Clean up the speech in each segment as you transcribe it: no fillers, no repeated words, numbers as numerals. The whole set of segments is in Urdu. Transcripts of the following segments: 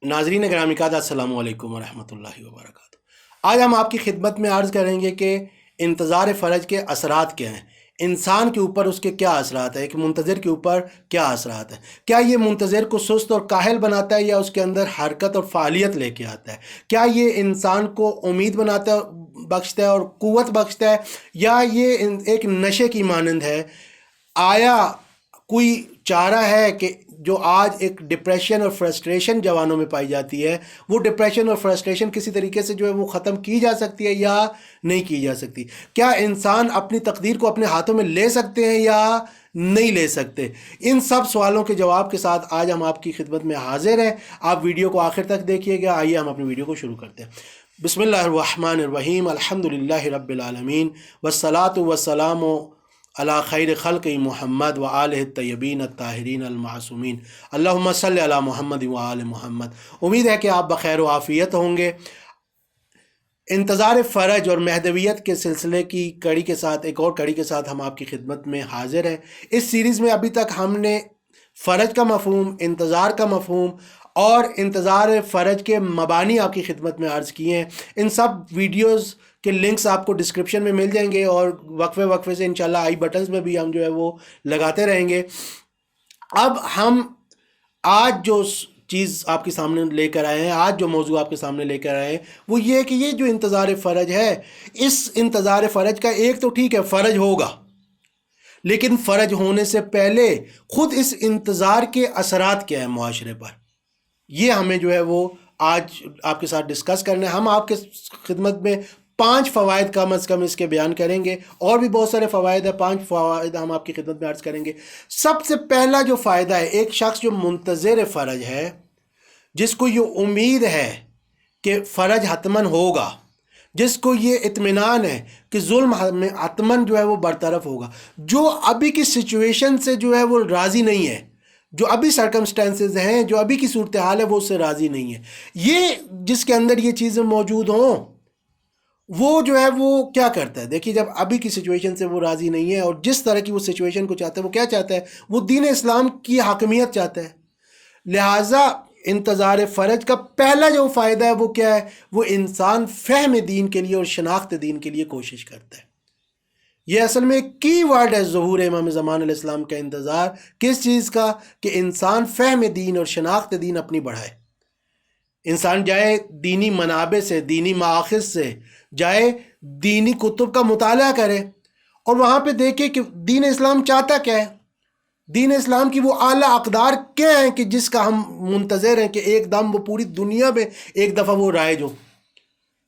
ناظرین گرامی کا السلام علیکم ورحمۃ اللہ وبرکاتہ۔ آج ہم آپ کی خدمت میں عرض کریں گے کہ انتظار فرج کے اثرات کیا ہیں، انسان کے اوپر اس کے کیا اثرات ہیں، ایک منتظر کے اوپر کیا اثرات ہیں۔ کیا یہ منتظر کو سست اور کاہل بناتا ہے یا اس کے اندر حرکت اور فعالیت لے کے آتا ہے؟ کیا یہ انسان کو امید بخشتا ہے اور قوت بخشتا ہے، یا یہ ایک نشے کی مانند ہے؟ آیا کوئی چارہ ہے کہ جو آج ایک ڈپریشن اور فرسٹریشن جوانوں میں پائی جاتی ہے، وہ ڈپریشن اور فرسٹریشن کسی طریقے سے وہ ختم کی جا سکتی ہے یا نہیں کی جا سکتی؟ کیا انسان اپنی تقدیر کو اپنے ہاتھوں میں لے سکتے ہیں یا نہیں لے سکتے؟ ان سب سوالوں کے جواب کے ساتھ آج ہم آپ کی خدمت میں حاضر ہیں۔ آپ ویڈیو کو آخر تک دیکھیے گا۔ آئیے ہم اپنی ویڈیو کو شروع کرتے ہیں۔ بسم اللہ الرحمن الرحیم، الحمدللہ رب العالمین، والصلاة والسلام علی خیر خلق محمد و آلہ الطیبین الطاہرین المعصومین، اللہم صلی علی محمد و آل محمد۔ امید ہے کہ آپ بخیر و عافیت ہوں گے۔ انتظار فرج اور مہدویت کے سلسلے کی کڑی کے ساتھ، ایک اور کڑی کے ساتھ ہم آپ کی خدمت میں حاضر ہیں۔ اس سیریز میں ابھی تک ہم نے فرج کا مفہوم، انتظار کا مفہوم اور انتظار فرج کے مبانی آپ کی خدمت میں عرض کیے ہیں۔ ان سب ویڈیوز کے لنکس آپ کو ڈسکرپشن میں مل جائیں گے، اور وقفے سے انشاءاللہ آئی بٹنز میں بھی ہم وہ لگاتے رہیں گے۔ اب ہم آج جو چیز آپ کے سامنے لے کر آئے ہیں، آج جو موضوع آپ کے سامنے لے کر آئے ہیں، وہ یہ ہے کہ یہ جو انتظار فرج ہے، اس انتظار فرج کا ایک تو ٹھیک ہے فرج ہوگا، لیکن فرج ہونے سے پہلے خود اس انتظار کے اثرات کیا ہیں معاشرے پر، یہ ہمیں وہ آج آپ کے ساتھ ڈسکس کرنا ہے۔ ہم آپ کے خدمت میں 5 فوائد کم از کم اس کے بیان کریں گے، اور بھی بہت سارے فوائد ہیں، 5 فوائد ہم آپ کی خدمت میں عرض کریں گے۔ سب سے پہلا جو فائدہ ہے، ایک شخص جو منتظر فرج ہے، جس کو یہ امید ہے کہ فرج حتماً ہوگا، جس کو یہ اطمینان ہے کہ ظلم حتماً وہ برطرف ہوگا، جو ابھی کی سچویشن سے وہ راضی نہیں ہے، جو ابھی سرکمسٹانسز ہیں، جو ابھی کی صورتحال ہے، وہ اس سے راضی نہیں ہے، یہ جس کے اندر یہ چیزیں موجود ہوں، وہ وہ کیا کرتا ہے؟ دیکھیے، جب ابھی کی سچویشن سے وہ راضی نہیں ہے اور جس طرح کی وہ سچویشن کو چاہتا ہے، وہ کیا چاہتا ہے؟ وہ دین اسلام کی حاکمیت چاہتا ہے۔ لہٰذا انتظار فرج کا پہلا جو فائدہ ہے وہ کیا ہے؟ وہ انسان فہم دین کے لیے اور شناخت دین کے لیے کوشش کرتا ہے۔ یہ اصل میں کی ورڈ ہے ظہور امام زمان علیہ السلام کا انتظار، کس چیز کا؟ کہ انسان فہم دین اور شناخت دین اپنی بڑھائے، انسان جائے دینی منابع سے، دینی مآخذ سے جائے، دینی کتب کا مطالعہ کرے، اور وہاں پہ دیکھے کہ دین اسلام چاہتا کیا ہے، دین اسلام کی وہ اعلیٰ اقدار کیا ہیں کہ جس کا ہم منتظر ہیں کہ ایک دم وہ پوری دنیا میں ایک دفعہ وہ رائج ہو۔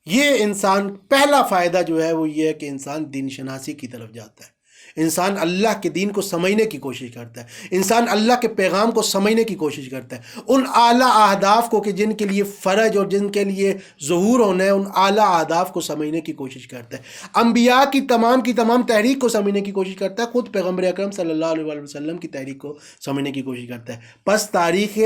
یہ انسان پہلا فائدہ وہ یہ ہے کہ انسان دین شناسی کی طرف جاتا ہے، انسان اللہ کے دین کو سمجھنے کی کوشش کرتا ہے، انسان اللہ کے پیغام کو سمجھنے کی کوشش کرتا ہے، ان اعلیٰ اہداف کو کہ جن کے لیے فرج اور جن کے لیے ظہور ہونا ہے، ان اعلیٰ اہداف کو سمجھنے کی کوشش کرتا ہے، انبیاء کی تمام تحریک کو سمجھنے کی کوشش کرتا ہے، خود پیغمبر اکرم صلی اللہ علیہ وسلم کی تحریک کو سمجھنے کی کوشش کرتا ہے۔ پس تاریخ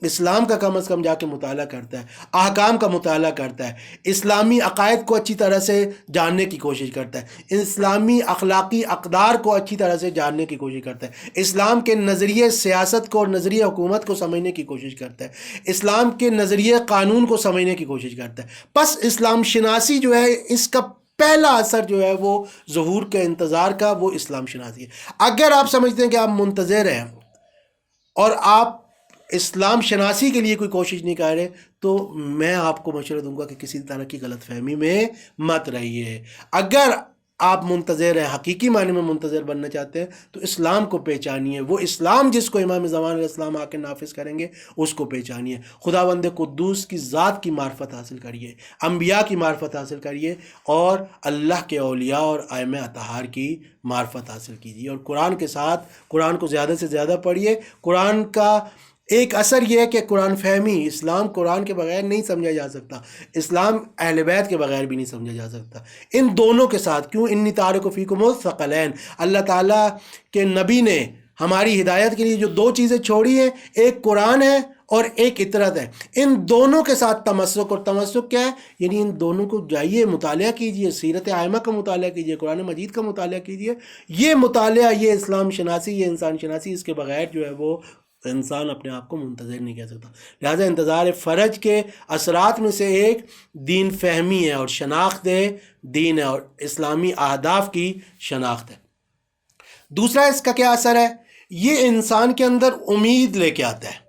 اسلام کا کم از کم جا کے مطالعہ کرتا ہے، احکام کا مطالعہ کرتا ہے، اسلامی عقائد کو اچھی طرح سے جاننے کی کوشش کرتا ہے، اسلامی اخلاقی اقدار کو اچھی طرح سے جاننے کی کوشش کرتا ہے، اسلام کے نظریے سیاست کو اور نظریے حکومت کو سمجھنے کی کوشش کرتا ہے، اسلام کے نظریے قانون کو سمجھنے کی کوشش کرتا ہے۔ پس اسلام شناسی اس کا پہلا اثر وہ ظہور کے انتظار کا، وہ اسلام شناسی ہے۔ اگر آپ سمجھتے ہیں کہ آپ منتظر ہیں اور آپ اسلام شناسی کے لیے کوئی کوشش نہیں کر رہے، تو میں آپ کو مشورہ دوں گا کہ کسی طرح کی غلط فہمی میں مت رہیے۔ اگر آپ منتظر ہیں، حقیقی معنی میں منتظر بننا چاہتے ہیں، تو اسلام کو پہچانیے، وہ اسلام جس کو امام زمان علیہ السلام آ کے نافذ کریں گے، اس کو پہچانیے۔ خداوند قدوس کی ذات کی معرفت حاصل کریے، انبیاء کی معرفت حاصل کریے، اور اللہ کے اولیاء اور ائمہ اطہار کی معرفت حاصل کیجیے، اور قرآن کے ساتھ قرآن کو زیادہ سے زیادہ پڑھیے۔ قرآن کا ایک اثر یہ ہے کہ قرآن فہمی، اسلام قرآن کے بغیر نہیں سمجھا جا سکتا، اسلام اہل بیت کے بغیر بھی نہیں سمجھا جا سکتا۔ ان دونوں کے ساتھ، کیوں؟ انی تارک فیکم الثقلین، اللہ تعالیٰ کے نبی نے ہماری ہدایت کے لیے جو 2 چیزیں چھوڑی ہیں، ایک قرآن ہے اور ایک اطرت ہے، ان دونوں کے ساتھ تمسک۔ اور تمسک کیا ہے؟ یعنی ان دونوں کو جائیے، مطالعہ کیجیے، سیرت ائمہ کا مطالعہ کیجیے، قرآن مجید کا مطالعہ کیجیے۔ یہ مطالعہ، یہ اسلام شناسی، یہ انسان شناسی، اس کے بغیر وہ انسان اپنے آپ کو منتظر نہیں کہہ سکتا. لہٰذا انتظار فرج کے اثرات میں سے ایک دین فہمی ہے اور شناخت دین ہے اور اسلامی اہداف کی شناخت ہے. دوسرا اس کا کیا اثر ہے؟ یہ انسان کے اندر امید لے کے آتا ہے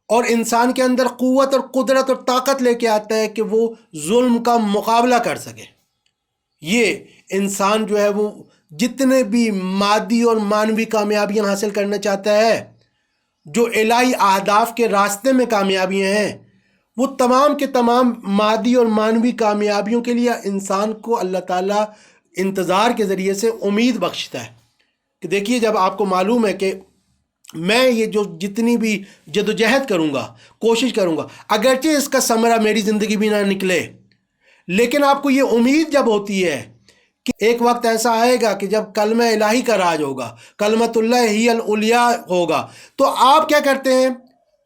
اور انسان کے اندر قوت اور قدرت اور طاقت لے کے آتا ہے کہ وہ ظلم کا مقابلہ کر سکے. یہ انسان جو ہے وہ جتنے بھی مادی اور معنوی کامیابیاں حاصل کرنا چاہتا ہے، جو الہی اہداف کے راستے میں کامیابیاں ہیں، وہ تمام کے تمام مادی اور معنوی کامیابیوں کے لیے انسان کو اللہ تعالیٰ انتظار کے ذریعے سے امید بخشتا ہے. کہ دیکھیے، جب آپ کو معلوم ہے کہ میں یہ جو جتنی بھی جدوجہد کروں گا، کوشش کروں گا، اگرچہ اس کا ثمرہ میری زندگی بھی نہ نکلے، لیکن آپ کو یہ امید جب ہوتی ہے کہ ایک وقت ایسا آئے گا کہ جب کلمہ الہی کا راج ہوگا، کلمۃ اللہ ہی العلیٰ ہوگا، تو آپ کیا کرتے ہیں؟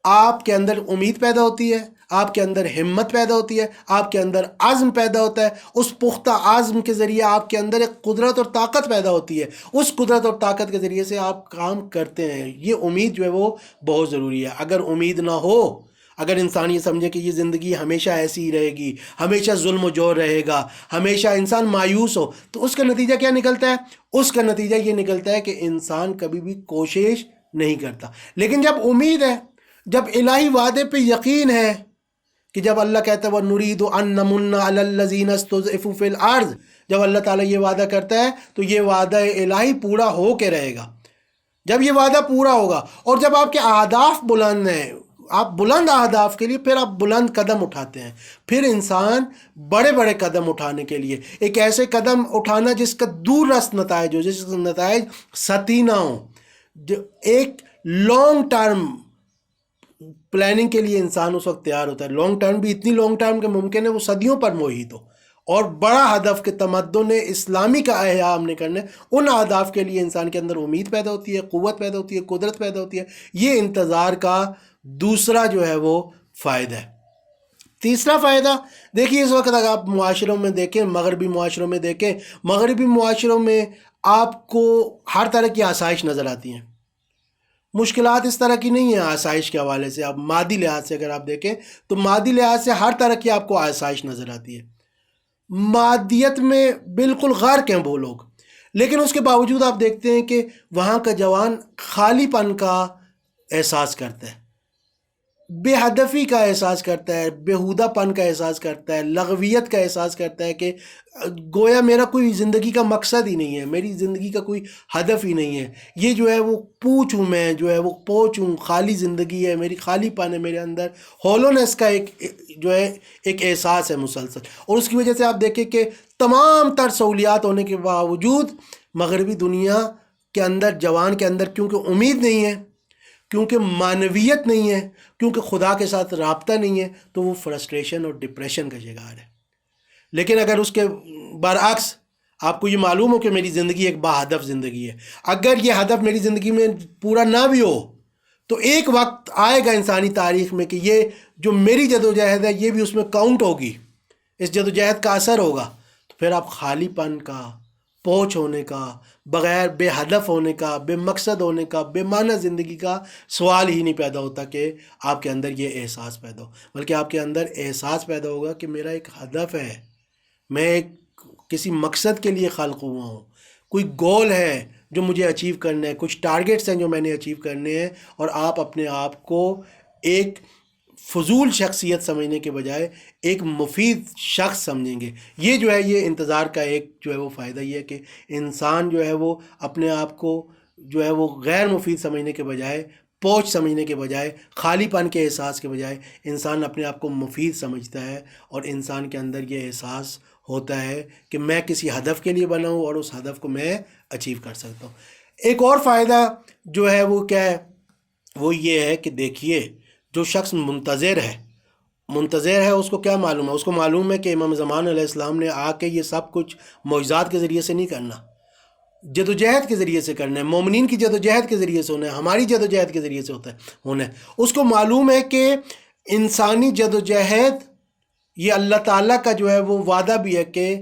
آپ کے اندر امید پیدا ہوتی ہے، آپ کے اندر ہمت پیدا ہوتی ہے، آپ کے اندر عزم پیدا ہوتا ہے. اس پختہ عزم کے ذریعے آپ کے اندر ایک قدرت اور طاقت پیدا ہوتی ہے. اس قدرت اور طاقت کے ذریعے سے آپ کام کرتے ہیں. یہ امید جو ہے وہ بہت ضروری ہے. اگر امید نہ ہو، اگر انسان یہ سمجھے کہ یہ زندگی ہمیشہ ایسی ہی رہے گی، ہمیشہ ظلم و جور رہے گا، ہمیشہ انسان مایوس ہو، تو اس کا نتیجہ کیا نکلتا ہے؟ اس کا نتیجہ یہ نکلتا ہے کہ انسان کبھی بھی کوشش نہیں کرتا. لیکن جب امید ہے، جب الہی وعدے پہ یقین ہے، کہ جب اللہ کہتا ہے وَنُرِيدُ أَن نَّمُنَّ عَلَى الَّذِينَ اسْتُضْعِفُوا فِي الْأَرْضِ، جب اللہ تعالیٰ یہ وعدہ کرتا ہے تو یہ وعدہ الہی پورا ہو کے رہے گا. جب یہ وعدہ پورا ہوگا اور جب آپ کے اہداف بلند ہیں، آپ بلند اہداف کے لیے پھر آپ بلند قدم اٹھاتے ہیں. پھر انسان بڑے بڑے قدم اٹھانے کے لیے ایک ایسے قدم اٹھانا جس کا دور رس نتائج ہو، جس کے نتائج سطحی نہ ہوں، جو ایک لانگ ٹرم پلاننگ کے لیے انسان اس وقت تیار ہوتا ہے. لانگ ٹرم بھی اتنی لانگ ٹرم کہ ممکن ہے وہ صدیوں پر محیط ہو، اور بڑا ہدف کے تمدن اسلامی کا احیاء ہم نے کرنا ہے. ان اہداف کے لیے انسان کے اندر امید پیدا ہوتی ہے، قوت پیدا ہوتی ہے، قدرت پیدا ہوتی ہے. یہ انتظار کا دوسرا جو ہے وہ فائدہ ہے. تیسرا فائدہ دیکھیے، اس وقت اگر آپ معاشروں میں دیکھیں، مغربی معاشروں میں دیکھیں، مغربی معاشروں میں آپ کو ہر طرح کی آسائش نظر آتی ہیں. مشکلات اس طرح کی نہیں ہیں آسائش کے حوالے سے. آپ مادی لحاظ سے اگر آپ دیکھیں تو مادی لحاظ سے ہر طرح کی آپ کو آسائش نظر آتی ہے. مادیت میں بالکل غرق ہیں وہ لوگ، لیکن اس کے باوجود آپ دیکھتے ہیں کہ وہاں کا جوان خالی پن کا احساس کرتا ہے، بے ہدفی کا احساس کرتا ہے، بیہودہ پن کا احساس کرتا ہے، لغویت کا احساس کرتا ہے کہ گویا میرا کوئی زندگی کا مقصد ہی نہیں ہے، میری زندگی کا کوئی ہدف ہی نہیں ہے. یہ جو ہے وہ پوچھ ہوں، میں جو ہے وہ پوچھ ہوں، خالی زندگی ہے میری، خالی پن ہے میرے اندر، ہولونیس کا ایک جو ہے ایک احساس ہے مسلسل. اور اس کی وجہ سے آپ دیکھیں کہ تمام تر سہولیات ہونے کے باوجود مغربی دنیا کے اندر جوان کے اندر کیونکہ امید نہیں ہے، کیونکہ معنویت نہیں ہے، کیونکہ خدا کے ساتھ رابطہ نہیں ہے، تو وہ فرسٹریشن اور ڈپریشن کا شکار ہے. لیکن اگر اس کے برعکس آپ کو یہ معلوم ہو کہ میری زندگی ایک با ہدف زندگی ہے، اگر یہ ہدف میری زندگی میں پورا نہ بھی ہو تو ایک وقت آئے گا انسانی تاریخ میں کہ یہ جو میری جدوجہد ہے یہ بھی اس میں کاؤنٹ ہوگی، اس جدوجہد کا اثر ہوگا. تو پھر آپ خالی پن کا، پہنچ ہونے کا، بغیر بے ہدف ہونے کا، بے مقصد ہونے کا، بے معنی زندگی کا سوال ہی نہیں پیدا ہوتا کہ آپ کے اندر یہ احساس پیدا ہو. بلکہ آپ کے اندر احساس پیدا ہوگا کہ میرا ایک ہدف ہے، میں ایک کسی مقصد کے لیے خلق ہوا ہوں، کوئی گول ہے جو مجھے اچیو کرنا ہے، کچھ ٹارگیٹس ہیں جو میں نے اچیو کرنے ہیں. اور آپ اپنے آپ کو ایک فضول شخصیت سمجھنے کے بجائے ایک مفید شخص سمجھیں گے. یہ جو ہے یہ انتظار کا ایک جو ہے وہ فائدہ یہ ہے کہ انسان جو ہے وہ اپنے آپ کو جو ہے وہ غیر مفید سمجھنے کے بجائے، پوچھ سمجھنے کے بجائے، خالی پن کے احساس کے بجائے انسان اپنے آپ کو مفید سمجھتا ہے. اور انسان کے اندر یہ احساس ہوتا ہے کہ میں کسی ہدف کے لیے بنا ہوں اور اس ہدف کو میں اچیو کر سکتا ہوں. ایک اور فائدہ جو ہے وہ کیا ہے؟ وہ یہ ہے کہ دیکھیے، جو شخص منتظر ہے اس کو کیا معلوم ہے؟ اس کو معلوم ہے کہ امام زمان علیہ السلام نے آ کے یہ سب کچھ معجزات کے ذریعے سے نہیں کرنا، جدوجہد کے ذریعے سے کرنا ہے، مومنین کی جدوجہد کے ذریعے سے ہونا ہے، ہماری جدوجہد کے ذریعے سے ہونا ہے. اس کو معلوم ہے کہ انسانی جدوجہد یہ اللہ تعالیٰ کا جو ہے وہ وعدہ بھی ہے کہ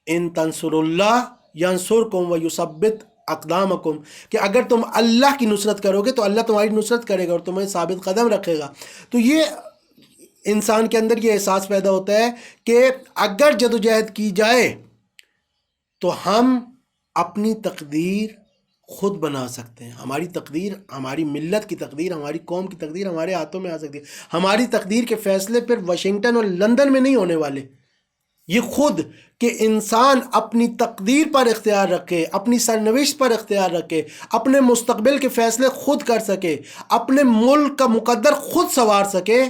ان تنصر اللہ ینصرکم ویثبت اقدامکم، کہ اگر تم اللہ کی نصرت کرو گے تو اللہ تمہاری نصرت کرے گا اور تمہیں ثابت قدم رکھے گا۔ تو یہ انسان کے اندر یہ احساس پیدا ہوتا ہے کہ اگر جدوجہد کی جائے تو ہم اپنی تقدیر خود بنا سکتے ہیں۔ ہماری تقدیر، ہماری ملت کی تقدیر، ہماری قوم کی تقدیر ہمارے ہاتھوں میں آ سکتی ہے۔ ہماری تقدیر کے فیصلے پھر واشنگٹن اور لندن میں نہیں ہونے والے، یہ خود کہ انسان اپنی تقدیر پر اختیار رکھے، اپنی سرنوشت پر اختیار رکھے، اپنے مستقبل کے فیصلے خود کر سکے، اپنے ملک کا مقدر خود سنوار سکے،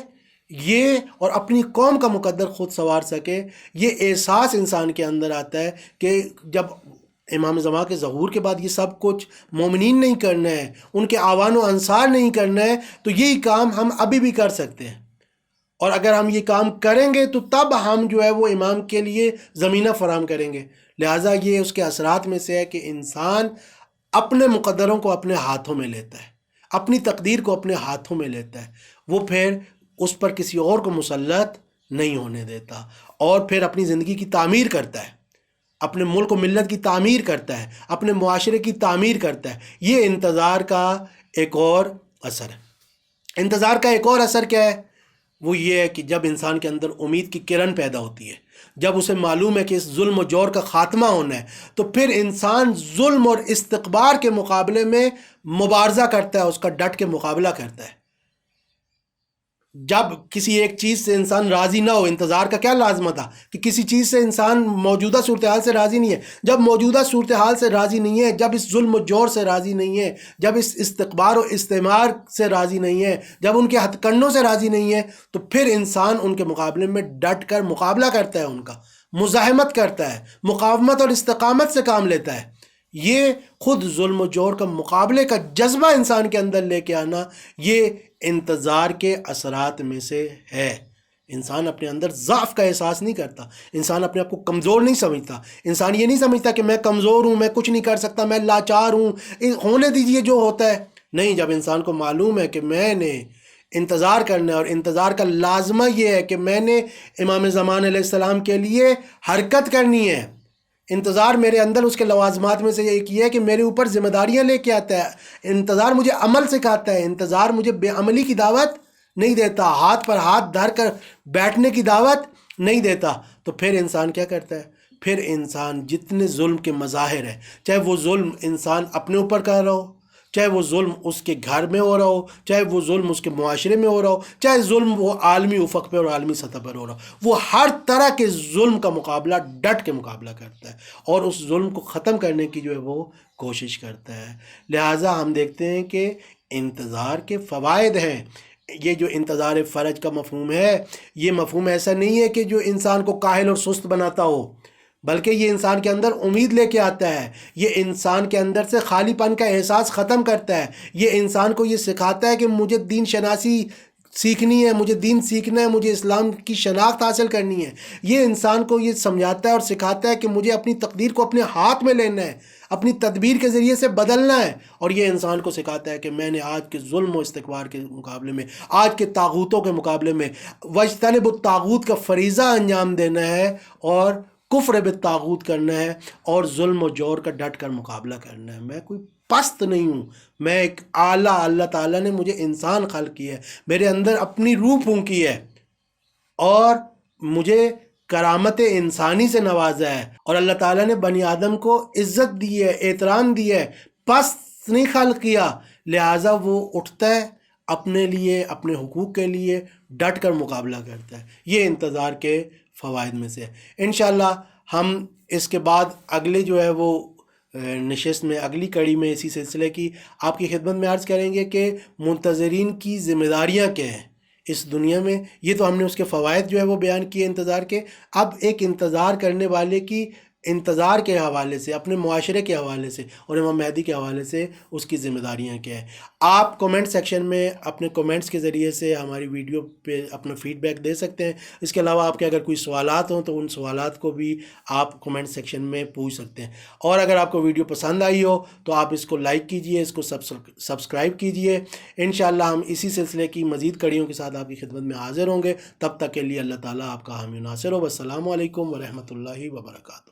یہ اور اپنی قوم کا مقدر خود سنوار سکے، یہ احساس انسان کے اندر آتا ہے کہ جب امام زمان کے ظہور کے بعد یہ سب کچھ مومنین نہیں کرنا ہے، ان کے آوان و انصار نہیں کرنا ہے، تو یہی کام ہم ابھی بھی کر سکتے ہیں۔ اور اگر ہم یہ کام کریں گے تو تب ہم جو ہے وہ امام کے لیے زمینہ فراہم کریں گے۔ لہٰذا یہ اس کے اثرات میں سے ہے کہ انسان اپنے مقدروں کو اپنے ہاتھوں میں لیتا ہے، اپنی تقدیر کو اپنے ہاتھوں میں لیتا ہے، وہ پھر اس پر کسی اور کو مسلط نہیں ہونے دیتا، اور پھر اپنی زندگی کی تعمیر کرتا ہے، اپنے ملک و ملت کی تعمیر کرتا ہے، اپنے معاشرے کی تعمیر کرتا ہے۔ یہ انتظار کا ایک اور اثر ہے۔ انتظار کا ایک اور اثر کیا ہے؟ وہ یہ ہے کہ جب انسان کے اندر امید کی کرن پیدا ہوتی ہے، جب اسے معلوم ہے کہ اس ظلم و جور کا خاتمہ ہونا ہے، تو پھر انسان ظلم اور استکبار کے مقابلے میں مبارزہ کرتا ہے، اس کا ڈٹ کے مقابلہ کرتا ہے۔ جب کسی ایک چیز سے انسان راضی نہ ہو، انتظار کا کیا لازمہ تھا کہ کسی چیز سے انسان موجودہ صورتحال سے راضی نہیں ہے، جب موجودہ صورتحال سے راضی نہیں ہے، جب اس ظلم و جور سے راضی نہیں ہے، جب اس استکبار و استعمار سے راضی نہیں ہے، جب ان کے ہتھ کنڈوں سے راضی نہیں ہے، تو پھر انسان ان کے مقابلے میں ڈٹ کر مقابلہ کرتا ہے، ان کا مزاحمت کرتا ہے، مقاومت اور استقامت سے کام لیتا ہے۔ یہ خود ظلم و جور کا مقابلے کا جذبہ انسان کے اندر لے کے آنا، یہ انتظار کے اثرات میں سے ہے۔ انسان اپنے اندر ضعف کا احساس نہیں کرتا، انسان اپنے آپ کو کمزور نہیں سمجھتا، انسان یہ نہیں سمجھتا کہ میں کمزور ہوں، میں کچھ نہیں کر سکتا، میں لاچار ہوں، ہونے دیجئے جو ہوتا ہے۔ نہیں، جب انسان کو معلوم ہے کہ میں نے انتظار کرنا ہے، اور انتظار کا لازمہ یہ ہے کہ میں نے امام زمان علیہ السلام کے لیے حرکت کرنی ہے۔ انتظار میرے اندر اس کے لوازمات میں سے ایک یہ ہے کہ میرے اوپر ذمہ داریاں لے کے آتا ہے۔ انتظار مجھے عمل سکھاتا ہے، انتظار مجھے بے عملی کی دعوت نہیں دیتا، ہاتھ پر ہاتھ دھر کر بیٹھنے کی دعوت نہیں دیتا۔ تو پھر انسان کیا کرتا ہے؟ پھر انسان جتنے ظلم کے مظاہر ہیں، چاہے وہ ظلم انسان اپنے اوپر کر رہا ہو، چاہے وہ ظلم اس کے گھر میں ہو رہا ہو، چاہے وہ ظلم اس کے معاشرے میں ہو رہا ہو، چاہے ظلم وہ عالمی افق پہ اور عالمی سطح پر ہو رہا ہو، وہ ہر طرح کے ظلم کا مقابلہ ڈٹ کے مقابلہ کرتا ہے، اور اس ظلم کو ختم کرنے کی جو ہے وہ کوشش کرتا ہے۔ لہٰذا ہم دیکھتے ہیں کہ انتظار کے فوائد ہیں۔ یہ جو انتظار فرج کا مفہوم ہے، یہ مفہوم ایسا نہیں ہے کہ جو انسان کو کاہل اور سست بناتا ہو، بلکہ یہ انسان کے اندر امید لے کے آتا ہے، یہ انسان کے اندر سے خالی پن کا احساس ختم کرتا ہے، یہ انسان کو یہ سکھاتا ہے کہ مجھے دین شناسی سیکھنی ہے، مجھے دین سیکھنا ہے، مجھے اسلام کی شناخت حاصل کرنی ہے۔ یہ انسان کو یہ سمجھاتا ہے اور سکھاتا ہے کہ مجھے اپنی تقدیر کو اپنے ہاتھ میں لینا ہے، اپنی تدبیر کے ذریعے سے بدلنا ہے، اور یہ انسان کو سکھاتا ہے کہ میں نے آج کے ظلم و استکبار کے مقابلے میں، آج کے طاغوتوں کے مقابلے میں وَاجْتَنِبُ الطاغوت کا فریضہ انجام دینا ہے، اور کفر بالطاغوت کرنا ہے، اور ظلم و جور کا ڈٹ کر مقابلہ کرنا ہے۔ میں کوئی پست نہیں ہوں، میں ایک اعلیٰ، اللہ تعالیٰ نے مجھے انسان خلق کیا ہے، میرے اندر اپنی روح پھونکی ہے، اور مجھے کرامت انسانی سے نوازا ہے، اور اللہ تعالیٰ نے بنی آدم کو عزت دی ہے، احترام دی ہے، پست نہیں خلق کیا۔ لہٰذا وہ اٹھتا ہے اپنے لیے، اپنے حقوق کے لیے ڈٹ کر مقابلہ کرتا ہے۔ یہ انتظار کے فوائد میں سے ہے۔ انشاءاللہ ہم اس کے بعد اگلے جو ہے وہ نشست میں، اگلی کڑی میں اسی سلسلے کی آپ کی خدمت میں عرض کریں گے کہ منتظرین کی ذمہ داریاں کیا ہیں اس دنیا میں۔ یہ تو ہم نے اس کے فوائد جو ہے وہ بیان کیے انتظار کے۔ اب ایک انتظار کرنے والے کی انتظار کے حوالے سے، اپنے معاشرے کے حوالے سے اور امام مہدی کے حوالے سے اس کی ذمہ داریاں کیا ہیں، آپ کومنٹ سیکشن میں اپنے کومنٹس کے ذریعے سے ہماری ویڈیو پہ اپنا فیڈ بیک دے سکتے ہیں۔ اس کے علاوہ آپ کے اگر کوئی سوالات ہوں تو ان سوالات کو بھی آپ کومنٹ سیکشن میں پوچھ سکتے ہیں، اور اگر آپ کو ویڈیو پسند آئی ہو تو آپ اس کو لائک کیجئے، اس کو سبسکرائب کیجئے۔ انشاءاللہ ہم اسی سلسلے کی مزید کڑیوں کے ساتھ آپ کی خدمت میں حاضر ہوں گے۔ تب تک کے لیے اللہ تعالیٰ آپ کا حامی و ناصر ہو۔ والسلام علیکم ورحمۃ اللہ وبرکاتہ۔